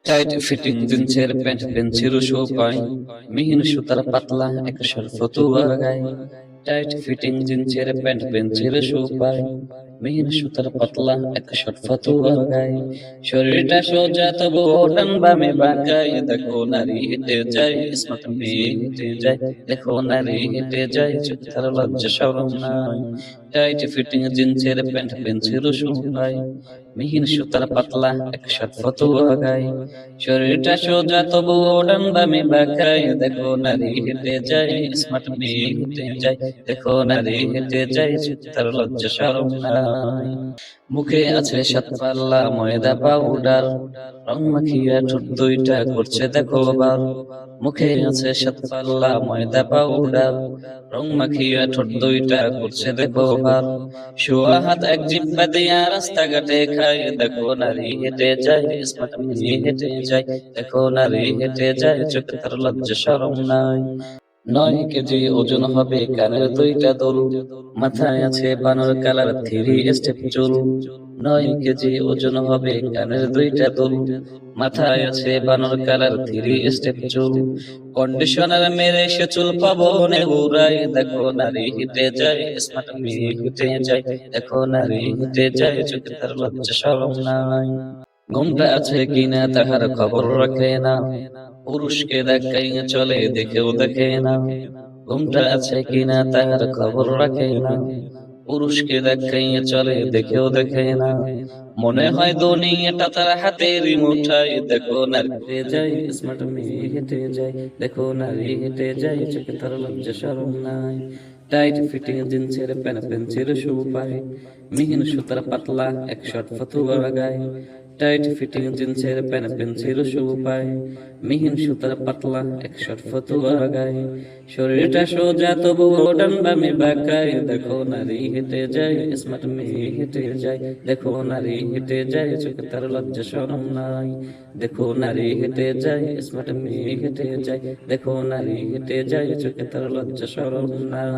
Tight fitting জিন্সের pant pencil শোপায়, মিহিন সুতার পাতলা এক ফতুয়া গায়ে। টাইট ফিটিং জিন্সের প্যান্ট পেন্সিল শোপায়, মিহিন সুতার পাতলা এক ফতুয়া গায়ে। শরীরটা সোজা তবু ডান বামে বাঁকায়, দেখো নারী হেঁটে যায় স্মার্ট মেয়ে হেঁটে যায়, দেখো নারী হেঁটে যায় চোখে তার লজ্জা শরম নাই। টাইট ফিটিং জিন্সের প্যান্ট পেন্সিল শোপায়, মিহিন সুতার পাতলা এক ফতুয়া গায়ে। শরীরটা সোজা তবু ডান বামে বাঁকায়, দেখো নারী হেঁটে যায় স্মার্ট মেয়ে হেঁটে যায়, দেখো নারী হেঁটে যায় চোখে তার লজ্জা শরম নাই। মুখে আছে সাত পাল্লা ময়দা পাউডার, রং মাখিয়া ঠোঁট দুইটা করছে দেখো বার। মুখে আছে সাত পাল্লা ময়দা পাউডার, রং মাখিয়া ঠোঁট দুইটা করছে দেখো বার। শোয়া হাত এক জিব্বা দিয়া রাস্তাঘাটে খায়, দেখো নারী হেঁটে যায় স্মার্ট মেয়ে হেঁটে যায়, দেখো নারী হেঁটে যায় চোখে তার লজ্জা শরম নাই। 9 কেজি ওজন হবে কানের দুইটা দুল, মাথায় আছে বানর কালার 3 স্টেপ চুল। 9 কেজি ওজন হবে কানের দুইটা দুল, মাথায় আছে বানর কালার 3 স্টেপ চুল। কন্ডিশনার মেরে সে চুল পাবনে উড়াই, দেখো নারী হেঁটে যায় স্মার্ট মেয়ে হেঁটে যায়, দেখো নারী হেঁটে যায় চোখে তার লজ্জা শরম নাই। ঘুমটা আছে কিনা তাহার খবর রাখে না, পুরুষকে দেখাই চলে দেখেও দেখে না। ঘুমটা আছে কিনা তাহার খবর রাখে না, পুরুষকে দেখাই চলে দেখেও দেখে না। মনে হয় দুনিয়াটা তার হাতেরই মুঠায়, দেখো নারী হেঁটে যায় স্মার্ট মেয়ে হেঁটে যায়, দেখো নারী হেঁটে যায় চোখে তার লজ্জা শরম নাই। টাইট ফিটিং জিন্সের প্যান্ট পেন্সিল শু পায়, মিহিন সুতার পাতলা এক ফতুয়া গায়ে। টাইট ফিটিং জিন্সের প্যান্ট পেন্সিল শু পায়, মিহিন সুতার পাতলা এক ফতুয়া গায়ে। শরীরটা সোজা তবু ডান বামে বাঁকায়, দেখো নারী হেঁটে যায় স্মার্ট মেয়ে হেঁটে যায়, দেখো নারী হেঁটে যায় চোখে তার লজ্জা শরম নাই। দেখো নারী হেঁটে যায় স্মার্ট মেয়ে হেঁটে যায়, দেখো নারী হেঁটে যায় চোখে তার লজ্জা শরম নাই।